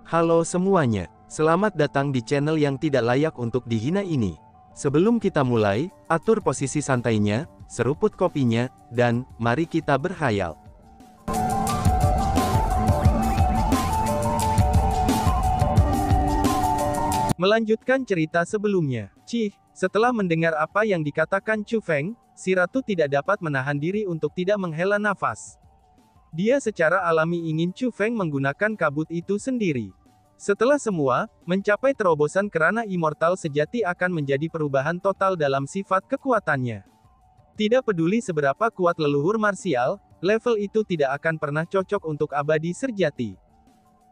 Halo semuanya, selamat datang di channel yang tidak layak untuk dihina ini. Sebelum kita mulai, atur posisi santainya, seruput kopinya, dan mari kita berkhayal. Melanjutkan cerita sebelumnya. Setelah mendengar apa yang dikatakan Chu Feng, si ratu tidak dapat menahan diri untuk tidak menghela nafas. Dia secara alami ingin Chu Feng menggunakan kabut itu sendiri. Setelah semua, mencapai terobosan kerana immortal sejati akan menjadi perubahan total dalam sifat kekuatannya. Tidak peduli seberapa kuat leluhur marsial, level itu tidak akan pernah cocok untuk abadi sejati.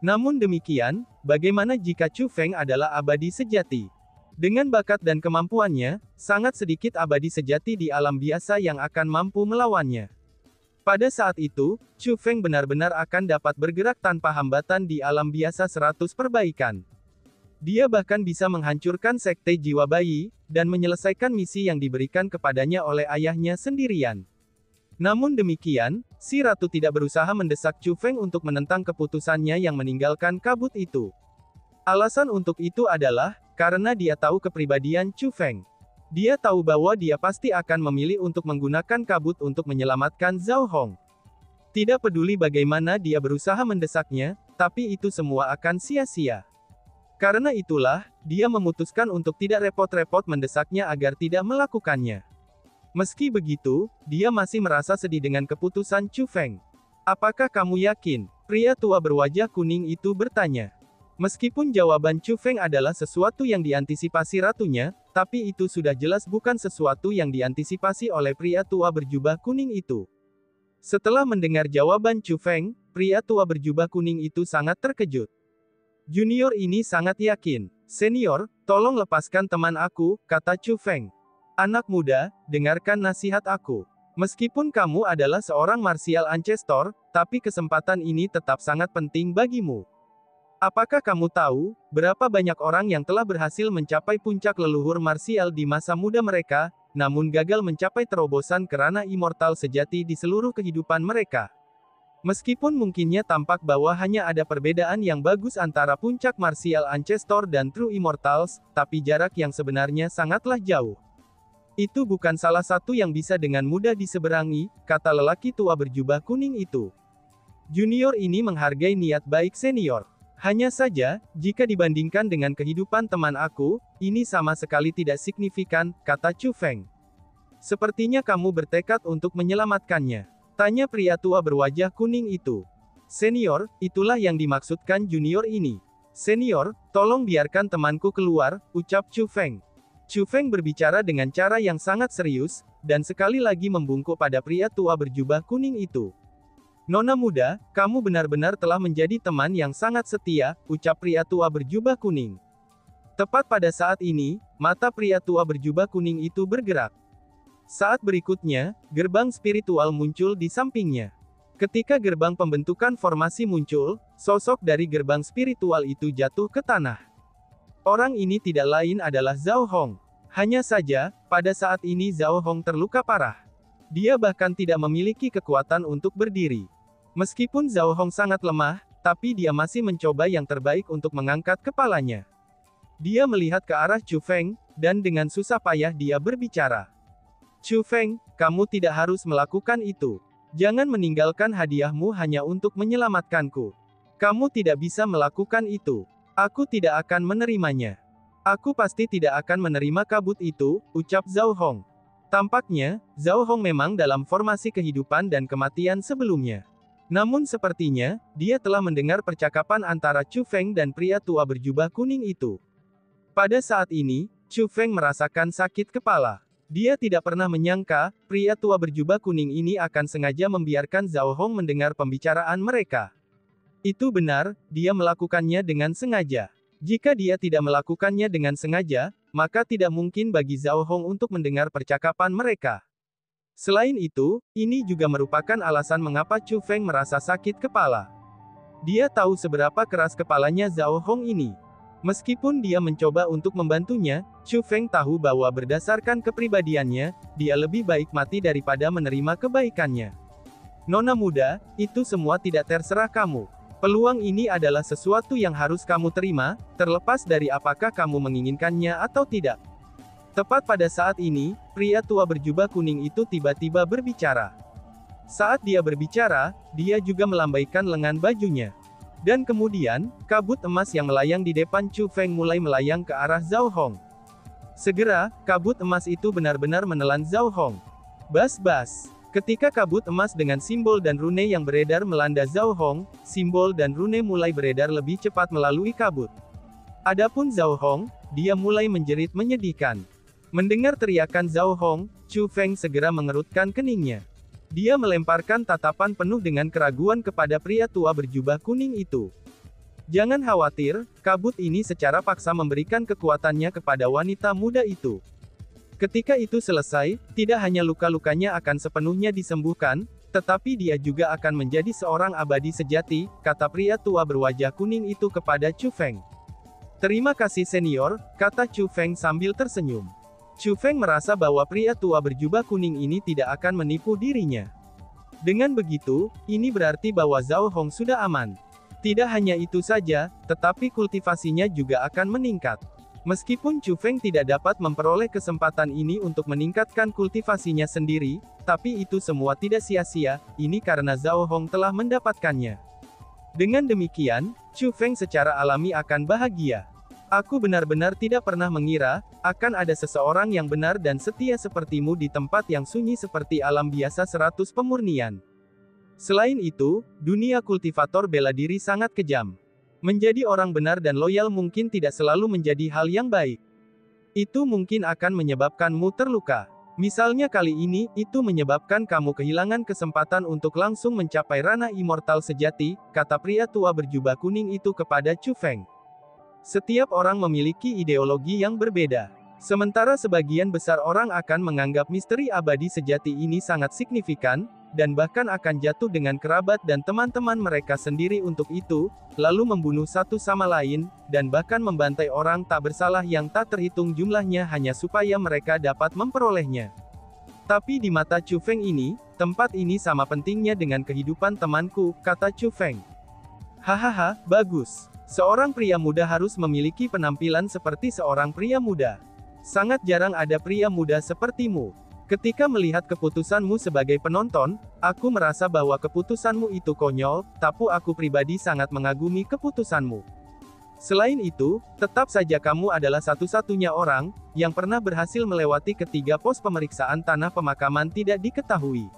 Namun demikian, bagaimana jika Chu Feng adalah abadi sejati? Dengan bakat dan kemampuannya, sangat sedikit abadi sejati di alam biasa yang akan mampu melawannya. Pada saat itu, Chu Feng benar-benar akan dapat bergerak tanpa hambatan di alam biasa 100 perbaikan. Dia bahkan bisa menghancurkan sekte jiwa bayi, dan menyelesaikan misi yang diberikan kepadanya oleh ayahnya sendirian. Namun demikian, si ratu tidak berusaha mendesak Chu Feng untuk menentang keputusannya yang meninggalkan kabut itu. Alasan untuk itu adalah, karena dia tahu kepribadian Chu Feng. Dia tahu bahwa dia pasti akan memilih untuk menggunakan kabut untuk menyelamatkan Zhao Hong. Tidak peduli bagaimana dia berusaha mendesaknya, tapi itu semua akan sia-sia. Karena itulah, dia memutuskan untuk tidak repot-repot mendesaknya agar tidak melakukannya. Meski begitu, dia masih merasa sedih dengan keputusan Chu Feng. "Apakah kamu yakin?" Pria tua berwajah kuning itu bertanya. Meskipun jawaban Chu Feng adalah sesuatu yang diantisipasi ratunya, tapi itu sudah jelas bukan sesuatu yang diantisipasi oleh pria tua berjubah kuning itu. Setelah mendengar jawaban Chu Feng, pria tua berjubah kuning itu sangat terkejut. "Junior ini sangat yakin. Senior, tolong lepaskan teman aku," kata Chu Feng. "Anak muda, dengarkan nasihat aku. Meskipun kamu adalah seorang martial ancestor, tapi kesempatan ini tetap sangat penting bagimu. Apakah kamu tahu, berapa banyak orang yang telah berhasil mencapai puncak leluhur marsial di masa muda mereka, namun gagal mencapai terobosan kerana immortal sejati di seluruh kehidupan mereka? Meskipun mungkinnya tampak bahwa hanya ada perbedaan yang bagus antara puncak martial ancestor dan true immortals, tapi jarak yang sebenarnya sangatlah jauh. Itu bukan salah satu yang bisa dengan mudah diseberangi," kata lelaki tua berjubah kuning itu. "Junior ini menghargai niat baik senior. Hanya saja, jika dibandingkan dengan kehidupan teman aku, ini sama sekali tidak signifikan," kata Chu Feng. "Sepertinya kamu bertekad untuk menyelamatkannya?" tanya pria tua berwajah kuning itu. "Senior, itulah yang dimaksudkan junior ini. Senior, tolong biarkan temanku keluar," ucap Chu Feng. Chu Feng berbicara dengan cara yang sangat serius, dan sekali lagi membungkuk pada pria tua berjubah kuning itu. "Nona muda, kamu benar-benar telah menjadi teman yang sangat setia," ucap pria tua berjubah kuning. Tepat pada saat ini, mata pria tua berjubah kuning itu bergerak. Saat berikutnya, gerbang spiritual muncul di sampingnya. Ketika gerbang pembentukan formasi muncul, sosok dari gerbang spiritual itu jatuh ke tanah. Orang ini tidak lain adalah Zhao Hong. Hanya saja, pada saat ini Zhao Hong terluka parah. Dia bahkan tidak memiliki kekuatan untuk berdiri. Meskipun Zhao Hong sangat lemah, tapi dia masih mencoba yang terbaik untuk mengangkat kepalanya. Dia melihat ke arah Chu Feng, dan dengan susah payah dia berbicara. "Chu Feng, kamu tidak harus melakukan itu. Jangan meninggalkan hadiahmu hanya untuk menyelamatkanku. Kamu tidak bisa melakukan itu. Aku tidak akan menerimanya. Aku pasti tidak akan menerima kabut itu," ucap Zhao Hong. Tampaknya, Zhao Hong memang dalam formasi kehidupan dan kematian sebelumnya. Namun sepertinya, dia telah mendengar percakapan antara Chu Feng dan pria tua berjubah kuning itu. Pada saat ini, Chu Feng merasakan sakit kepala. Dia tidak pernah menyangka, pria tua berjubah kuning ini akan sengaja membiarkan Zhao Hong mendengar pembicaraan mereka. Itu benar, dia melakukannya dengan sengaja. Jika dia tidak melakukannya dengan sengaja, maka tidak mungkin bagi Zhao Hong untuk mendengar percakapan mereka. Selain itu, ini juga merupakan alasan mengapa Chu Feng merasa sakit kepala. Dia tahu seberapa keras kepalanya Zhao Hong ini. Meskipun dia mencoba untuk membantunya, Chu Feng tahu bahwa berdasarkan kepribadiannya, dia lebih baik mati daripada menerima kebaikannya. "Nona muda, itu semua tidak terserah kamu. Peluang ini adalah sesuatu yang harus kamu terima, terlepas dari apakah kamu menginginkannya atau tidak. Tepat pada saat ini, pria tua berjubah kuning itu tiba-tiba berbicara. Saat dia berbicara, dia juga melambaikan lengan bajunya. Dan kemudian, kabut emas yang melayang di depan Chu Feng mulai melayang ke arah Zhao Hong. Segera, kabut emas itu benar-benar menelan Zhao Hong. Bas-bas. Ketika kabut emas dengan simbol dan rune yang beredar melanda Zhao Hong, simbol dan rune mulai beredar lebih cepat melalui kabut. Adapun Zhao Hong, dia mulai menjerit menyedihkan. Mendengar teriakan Zhao Hong, Chu Feng segera mengerutkan keningnya. Dia melemparkan tatapan penuh dengan keraguan kepada pria tua berjubah kuning itu. Jangan khawatir, kabut ini secara paksa memberikan kekuatannya kepada wanita muda itu. Ketika itu selesai, tidak hanya luka-lukanya akan sepenuhnya disembuhkan, tetapi dia juga akan menjadi seorang abadi sejati, kata pria tua berwajah kuning itu kepada Chu Feng. Terima kasih senior, kata Chu Feng sambil tersenyum. Chu Feng merasa bahwa pria tua berjubah kuning ini tidak akan menipu dirinya. Dengan begitu, ini berarti bahwa Zhao Hong sudah aman. Tidak hanya itu saja, tetapi kultivasinya juga akan meningkat. Meskipun Chu Feng tidak dapat memperoleh kesempatan ini untuk meningkatkan kultivasinya sendiri, tapi itu semua tidak sia-sia, ini karena Zhao Hong telah mendapatkannya. Dengan demikian, Chu Feng secara alami akan bahagia. Aku benar-benar tidak pernah mengira, akan ada seseorang yang benar dan setia sepertimu di tempat yang sunyi seperti alam biasa 100 pemurnian. Selain itu, dunia kultivator bela diri sangat kejam. Menjadi orang benar dan loyal mungkin tidak selalu menjadi hal yang baik. Itu mungkin akan menyebabkanmu terluka. Misalnya kali ini, itu menyebabkan kamu kehilangan kesempatan untuk langsung mencapai ranah immortal sejati, kata pria tua berjubah kuning itu kepada Chu Feng. Setiap orang memiliki ideologi yang berbeda. Sementara sebagian besar orang akan menganggap misteri abadi sejati ini sangat signifikan, dan bahkan akan jatuh dengan kerabat dan teman-teman mereka sendiri untuk itu, lalu membunuh satu sama lain, dan bahkan membantai orang tak bersalah yang tak terhitung jumlahnya hanya supaya mereka dapat memperolehnya. Tapi di mata Chu Feng ini, tempat ini sama pentingnya dengan kehidupan temanku, kata Chu Feng. Hahaha, bagus. Seorang pria muda harus memiliki penampilan seperti seorang pria muda. Sangat jarang ada pria muda sepertimu. Ketika melihat keputusanmu sebagai penonton, aku merasa bahwa keputusanmu itu konyol, tapi aku pribadi sangat mengagumi keputusanmu. Selain itu, tetap saja kamu adalah satu-satunya orang yang pernah berhasil melewati ketiga pos pemeriksaan tanah pemakaman tidak diketahui.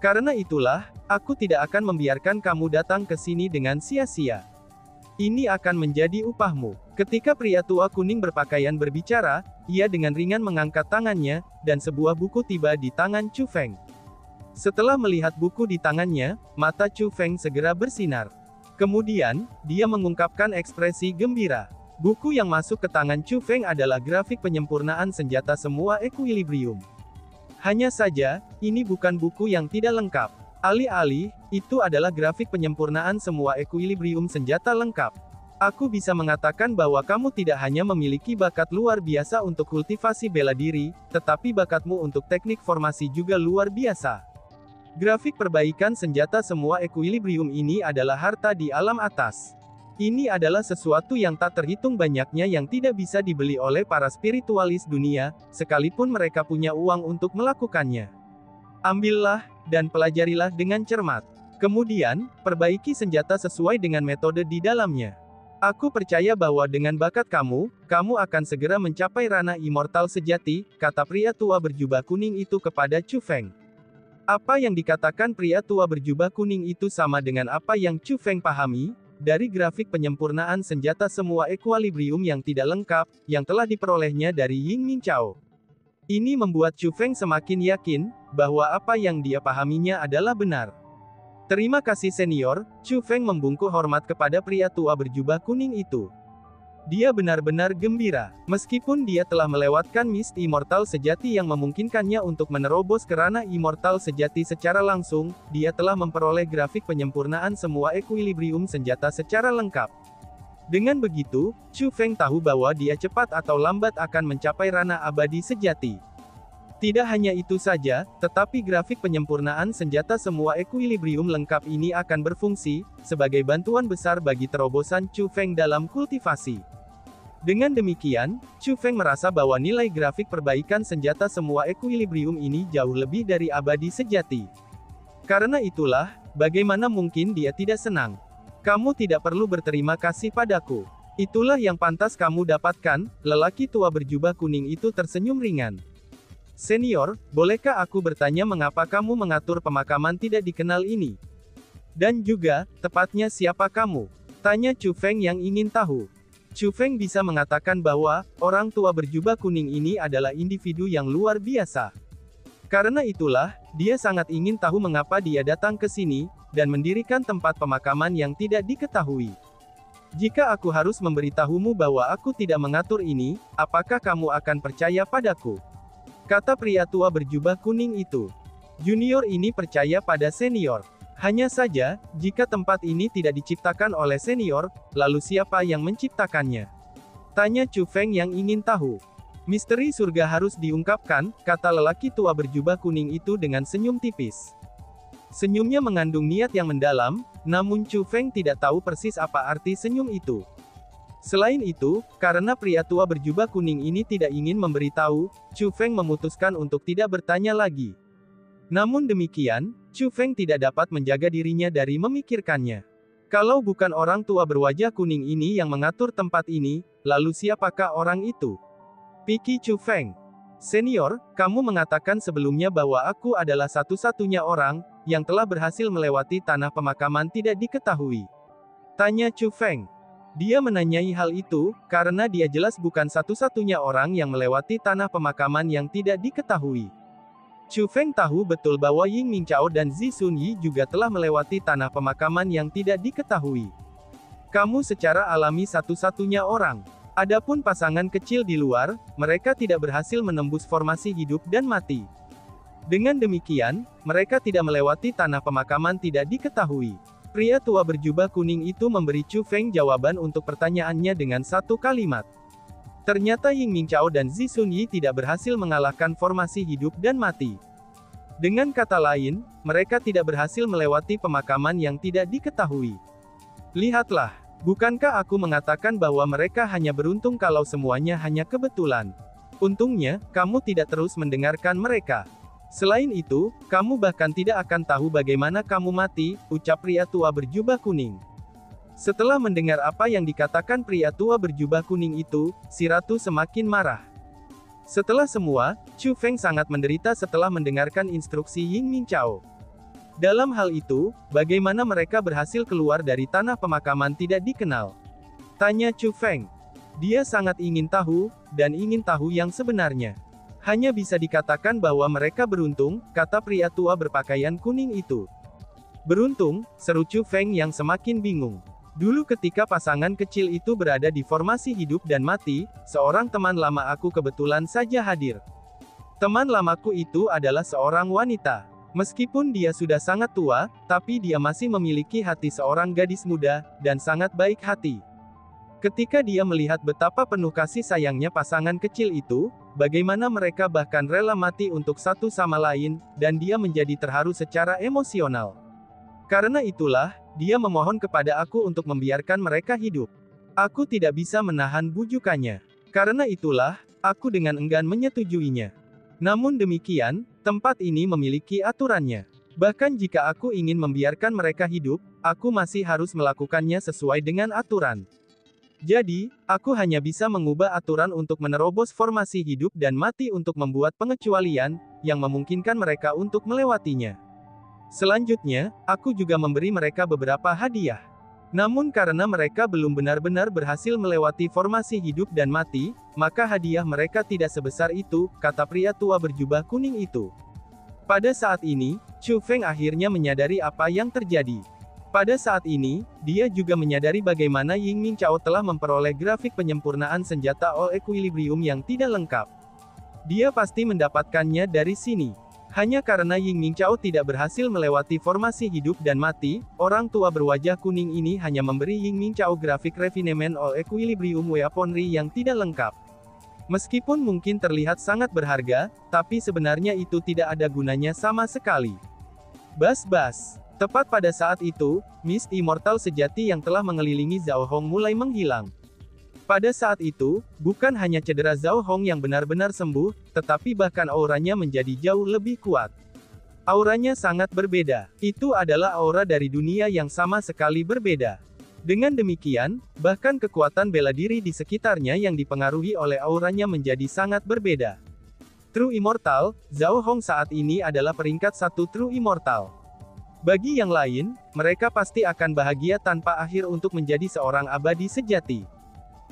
Karena itulah, aku tidak akan membiarkan kamu datang ke sini dengan sia-sia. Ini akan menjadi upahmu. Ketika pria tua kuning berpakaian berbicara, ia dengan ringan mengangkat tangannya, dan sebuah buku tiba di tangan Chu Feng. Setelah melihat buku di tangannya, mata Chu Feng segera bersinar. Kemudian, dia mengungkapkan ekspresi gembira. Buku yang masuk ke tangan Chu Feng adalah grafik penyempurnaan senjata semua equilibrium. Hanya saja, ini bukan buku yang tidak lengkap. Alih-alih, itu adalah grafik penyempurnaan semua equilibrium senjata lengkap. Aku bisa mengatakan bahwa kamu tidak hanya memiliki bakat luar biasa untuk kultivasi bela diri, tetapi bakatmu untuk teknik formasi juga luar biasa. Grafik perbaikan senjata semua equilibrium ini adalah harta di alam atas. Ini adalah sesuatu yang tak terhitung banyaknya yang tidak bisa dibeli oleh para spiritualis dunia, sekalipun mereka punya uang untuk melakukannya. Ambillah, dan pelajarilah dengan cermat. Kemudian, perbaiki senjata sesuai dengan metode di dalamnya. Aku percaya bahwa dengan bakat kamu akan segera mencapai ranah immortal sejati, kata pria tua berjubah kuning itu kepada Chu Feng. Apa yang dikatakan pria tua berjubah kuning itu sama dengan apa yang Chu Feng pahami, dari grafik penyempurnaan senjata semua equilibrium yang tidak lengkap, yang telah diperolehnya dari Ying Ming Chao. Ini membuat Chu Feng semakin yakin, bahwa apa yang dia pahaminya adalah benar. Terima kasih senior, Chu Feng membungkuk hormat kepada pria tua berjubah kuning itu. Dia benar-benar gembira, meskipun dia telah melewatkan mist immortal sejati yang memungkinkannya untuk menerobos ke ranah immortal sejati secara langsung, dia telah memperoleh grafik penyempurnaan semua equilibrium senjata secara lengkap. Dengan begitu, Chu Feng tahu bahwa dia cepat atau lambat akan mencapai ranah abadi sejati. Tidak hanya itu saja, tetapi grafik penyempurnaan senjata semua equilibrium lengkap ini akan berfungsi sebagai bantuan besar bagi terobosan Chu Feng dalam kultivasi. Dengan demikian, Chu Feng merasa bahwa nilai grafik perbaikan senjata semua equilibrium ini jauh lebih dari abadi sejati. Karena itulah, bagaimana mungkin dia tidak senang? Kamu tidak perlu berterima kasih padaku. Itulah yang pantas kamu dapatkan. Lelaki tua berjubah kuning itu tersenyum ringan. Senior, bolehkah aku bertanya mengapa kamu mengatur pemakaman tidak dikenal ini? Dan juga, tepatnya siapa kamu? Tanya Chu Feng yang ingin tahu. Chu Feng bisa mengatakan bahwa, orang tua berjubah kuning ini adalah individu yang luar biasa. Karena itulah, dia sangat ingin tahu mengapa dia datang ke sini, dan mendirikan tempat pemakaman yang tidak diketahui. Jika aku harus memberitahumu bahwa aku tidak mengatur ini, apakah kamu akan percaya padaku? Kata pria tua berjubah kuning itu. Junior ini percaya pada senior. Hanya saja, jika tempat ini tidak diciptakan oleh senior, lalu siapa yang menciptakannya? Tanya Chu Feng yang ingin tahu. Misteri surga harus diungkapkan, kata lelaki tua berjubah kuning itu dengan senyum tipis. Senyumnya mengandung niat yang mendalam, namun Chu Feng tidak tahu persis apa arti senyum itu. Selain itu, karena pria tua berjubah kuning ini tidak ingin memberitahu, Chu Feng memutuskan untuk tidak bertanya lagi. Namun demikian, Chu Feng tidak dapat menjaga dirinya dari memikirkannya. Kalau bukan orang tua berwajah kuning ini yang mengatur tempat ini, lalu siapakah orang itu? Pikir Chu Feng. Senior, kamu mengatakan sebelumnya bahwa aku adalah satu-satunya orang yang telah berhasil melewati tanah pemakaman tidak diketahui. Tanya Chu Feng. Dia menanyai hal itu, karena dia jelas bukan satu-satunya orang yang melewati tanah pemakaman yang tidak diketahui. Chu Feng tahu betul bahwa Ying Mingchao dan Zi Sunyi juga telah melewati tanah pemakaman yang tidak diketahui. Kamu secara alami satu-satunya orang. Adapun pasangan kecil di luar, mereka tidak berhasil menembus formasi hidup dan mati. Dengan demikian, mereka tidak melewati tanah pemakaman tidak diketahui. Pria tua berjubah kuning itu memberi Chu Feng jawaban untuk pertanyaannya dengan satu kalimat. Ternyata Ying Mingchao dan Zi Sunyi tidak berhasil mengalahkan formasi hidup dan mati. Dengan kata lain, mereka tidak berhasil melewati pemakaman yang tidak diketahui. Lihatlah, bukankah aku mengatakan bahwa mereka hanya beruntung kalau semuanya hanya kebetulan? Untungnya, kamu tidak terus mendengarkan mereka. Selain itu, kamu bahkan tidak akan tahu bagaimana kamu mati, ucap pria tua berjubah kuning. Setelah mendengar apa yang dikatakan pria tua berjubah kuning itu, si ratu semakin marah. Setelah semua, Chu Feng sangat menderita setelah mendengarkan instruksi Ying Mingchao. Dalam hal itu, bagaimana mereka berhasil keluar dari tanah pemakaman tidak dikenal? Tanya Chu Feng. Dia sangat ingin tahu, dan ingin tahu yang sebenarnya. Hanya bisa dikatakan bahwa mereka beruntung, kata pria tua berpakaian kuning itu. Beruntung, seru Chu Feng yang semakin bingung. Dulu ketika pasangan kecil itu berada di formasi hidup dan mati, seorang teman lama aku kebetulan saja hadir. Teman lamaku itu adalah seorang wanita. Meskipun dia sudah sangat tua, tapi dia masih memiliki hati seorang gadis muda, dan sangat baik hati. Ketika dia melihat betapa penuh kasih sayangnya pasangan kecil itu, bagaimana mereka bahkan rela mati untuk satu sama lain, dan dia menjadi terharu secara emosional. Karena itulah, dia memohon kepada aku untuk membiarkan mereka hidup. Aku tidak bisa menahan bujukannya. Karena itulah, aku dengan enggan menyetujuinya. Namun demikian, tempat ini memiliki aturannya. Bahkan jika aku ingin membiarkan mereka hidup, aku masih harus melakukannya sesuai dengan aturan. Jadi, aku hanya bisa mengubah aturan untuk menerobos formasi hidup dan mati untuk membuat pengecualian, yang memungkinkan mereka untuk melewatinya. Selanjutnya, aku juga memberi mereka beberapa hadiah. Namun karena mereka belum benar-benar berhasil melewati formasi hidup dan mati, maka hadiah mereka tidak sebesar itu, kata pria tua berjubah kuning itu. Pada saat ini, Chu Feng akhirnya menyadari apa yang terjadi. Pada saat ini, dia juga menyadari bagaimana Ying Mingchao telah memperoleh grafik penyempurnaan senjata All Equilibrium yang tidak lengkap. Dia pasti mendapatkannya dari sini. Hanya karena Ying Mingchao tidak berhasil melewati formasi hidup dan mati, orang tua berwajah kuning ini hanya memberi Ying Mingchao grafik refinement All Equilibrium Weaponry yang tidak lengkap. Meskipun mungkin terlihat sangat berharga, tapi sebenarnya itu tidak ada gunanya sama sekali. Bas-bas. Tepat pada saat itu, mist immortal sejati yang telah mengelilingi Zhao Hong mulai menghilang. Pada saat itu, bukan hanya cedera Zhao Hong yang benar-benar sembuh, tetapi bahkan auranya menjadi jauh lebih kuat. Auranya sangat berbeda. Itu adalah aura dari dunia yang sama sekali berbeda. Dengan demikian, bahkan kekuatan bela diri di sekitarnya yang dipengaruhi oleh auranya menjadi sangat berbeda. True Immortal, Zhao Hong saat ini adalah peringkat 1 True Immortal. Bagi yang lain, mereka pasti akan bahagia tanpa akhir untuk menjadi seorang abadi sejati.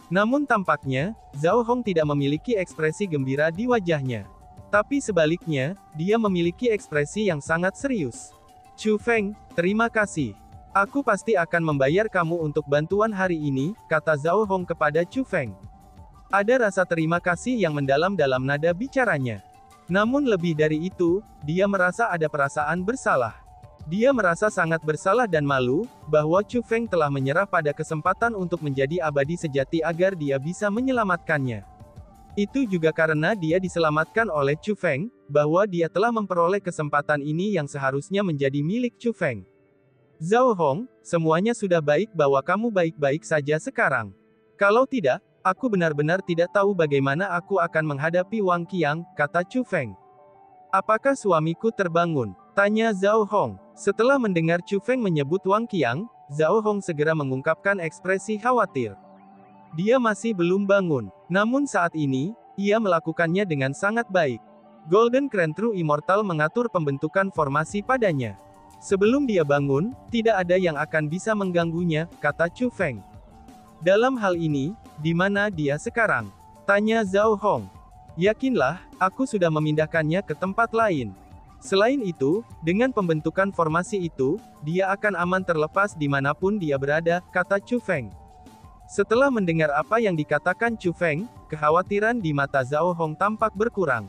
Namun tampaknya, Zhao Hong tidak memiliki ekspresi gembira di wajahnya. Tapi sebaliknya, dia memiliki ekspresi yang sangat serius. Chu Feng, terima kasih. Aku pasti akan membayar kamu untuk bantuan hari ini, kata Zhao Hong kepada Chu Feng. Ada rasa terima kasih yang mendalam dalam nada bicaranya. Namun lebih dari itu, dia merasa ada perasaan bersalah. Dia merasa sangat bersalah dan malu, bahwa Chu Feng telah menyerah pada kesempatan untuk menjadi abadi sejati agar dia bisa menyelamatkannya. Itu juga karena dia diselamatkan oleh Chu Feng, bahwa dia telah memperoleh kesempatan ini yang seharusnya menjadi milik Chu Feng. Zhao Hong, semuanya sudah baik bahwa kamu baik-baik saja sekarang. Kalau tidak, aku benar-benar tidak tahu bagaimana aku akan menghadapi Wang Qiang, kata Chu Feng. Apakah suamiku terbangun? Tanya Zhao Hong. Setelah mendengar Chu Feng menyebut Wang Qiang, Zhao Hong segera mengungkapkan ekspresi khawatir. Dia masih belum bangun. Namun saat ini, ia melakukannya dengan sangat baik. Golden Crown True Immortal mengatur pembentukan formasi padanya. Sebelum dia bangun, tidak ada yang akan bisa mengganggunya, kata Chu Feng. Dalam hal ini, di mana dia sekarang? Tanya Zhao Hong. Yakinlah, aku sudah memindahkannya ke tempat lain. Selain itu, dengan pembentukan formasi itu, dia akan aman terlepas dimanapun dia berada, kata Chu Feng. Setelah mendengar apa yang dikatakan Chu Feng, kekhawatiran di mata Zhao Hong tampak berkurang.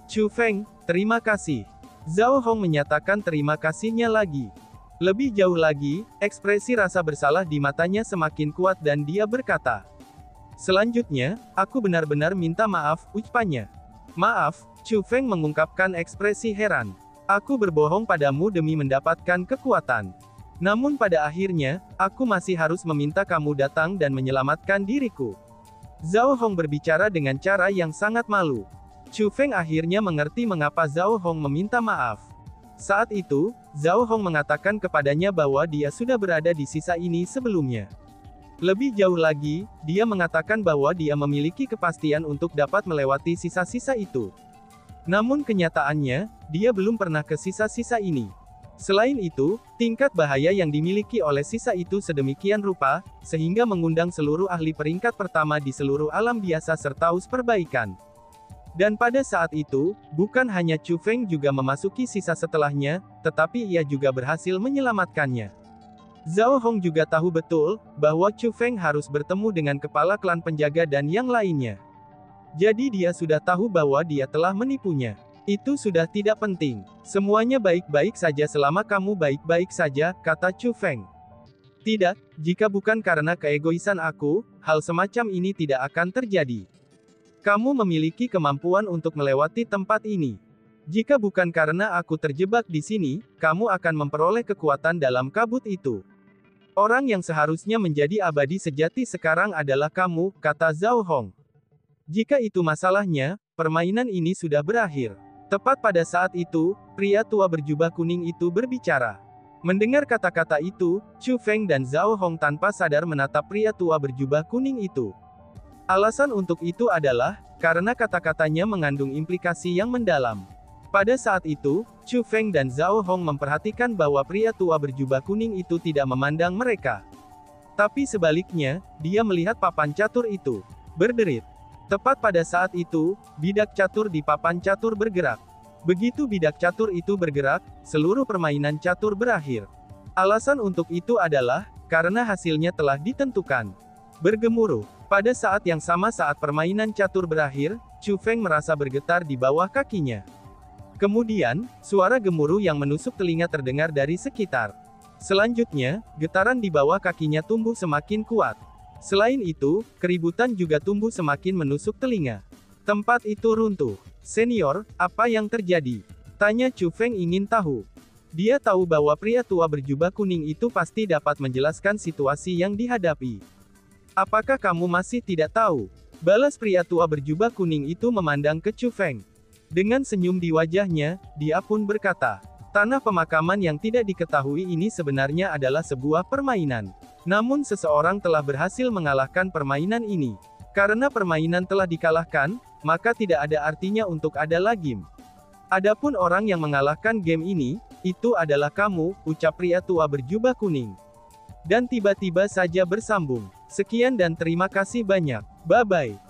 Chu Feng, terima kasih. Zhao Hong menyatakan terima kasihnya lagi. Lebih jauh lagi, ekspresi rasa bersalah di matanya semakin kuat dan dia berkata, selanjutnya, aku benar-benar minta maaf, ucapannya. Maaf, Chu Feng mengungkapkan ekspresi heran. Aku berbohong padamu demi mendapatkan kekuatan. Namun pada akhirnya, aku masih harus meminta kamu datang dan menyelamatkan diriku. Zhao Hong berbicara dengan cara yang sangat malu. Chu Feng akhirnya mengerti mengapa Zhao Hong meminta maaf. Saat itu, Zhao Hong mengatakan kepadanya bahwa dia sudah berada di sisa ini sebelumnya. Lebih jauh lagi, dia mengatakan bahwa dia memiliki kepastian untuk dapat melewati sisa-sisa itu. Namun kenyataannya, dia belum pernah ke sisa-sisa ini. Selain itu, tingkat bahaya yang dimiliki oleh sisa itu sedemikian rupa, sehingga mengundang seluruh ahli peringkat pertama di seluruh alam biasa serta perbaikan. Dan pada saat itu, bukan hanya Chu Feng juga memasuki sisa setelahnya, tetapi ia juga berhasil menyelamatkannya. Zhao Hong juga tahu betul, bahwa Chu Feng harus bertemu dengan kepala klan penjaga dan yang lainnya. Jadi dia sudah tahu bahwa dia telah menipunya. Itu sudah tidak penting. Semuanya baik-baik saja selama kamu baik-baik saja, kata Chu Feng. Tidak, jika bukan karena keegoisan aku, hal semacam ini tidak akan terjadi. Kamu memiliki kemampuan untuk melewati tempat ini. Jika bukan karena aku terjebak di sini, kamu akan memperoleh kekuatan dalam kabut itu. Orang yang seharusnya menjadi abadi sejati sekarang adalah kamu, kata Zhao Hong. Jika itu masalahnya, permainan ini sudah berakhir. Tepat pada saat itu, pria tua berjubah kuning itu berbicara. Mendengar kata-kata itu, Chu Feng dan Zhao Hong tanpa sadar menatap pria tua berjubah kuning itu. Alasan untuk itu adalah, karena kata-katanya mengandung implikasi yang mendalam. Pada saat itu, Chu Feng dan Zhao Hong memperhatikan bahwa pria tua berjubah kuning itu tidak memandang mereka. Tapi sebaliknya, dia melihat papan catur itu. Berderit. Tepat pada saat itu, bidak catur di papan catur bergerak. Begitu bidak catur itu bergerak, seluruh permainan catur berakhir. Alasan untuk itu adalah, karena hasilnya telah ditentukan. Bergemuruh. Pada saat yang sama saat permainan catur berakhir, Chu Feng merasa bergetar di bawah kakinya. Kemudian, suara gemuruh yang menusuk telinga terdengar dari sekitar. Selanjutnya, getaran di bawah kakinya tumbuh semakin kuat. Selain itu, keributan juga tumbuh semakin menusuk telinga. Tempat itu runtuh. Senior, apa yang terjadi? Tanya Chu Feng ingin tahu. Dia tahu bahwa pria tua berjubah kuning itu pasti dapat menjelaskan situasi yang dihadapi. Apakah kamu masih tidak tahu? Balas pria tua berjubah kuning itu memandang ke Chu Feng. Dengan senyum di wajahnya, dia pun berkata, tanah pemakaman yang tidak diketahui ini sebenarnya adalah sebuah permainan. Namun seseorang telah berhasil mengalahkan permainan ini. Karena permainan telah dikalahkan, maka tidak ada artinya untuk ada lagi. Adapun orang yang mengalahkan game ini, itu adalah kamu, ucap pria tua berjubah kuning. Dan tiba-tiba saja bersambung. Sekian dan terima kasih banyak. Bye-bye.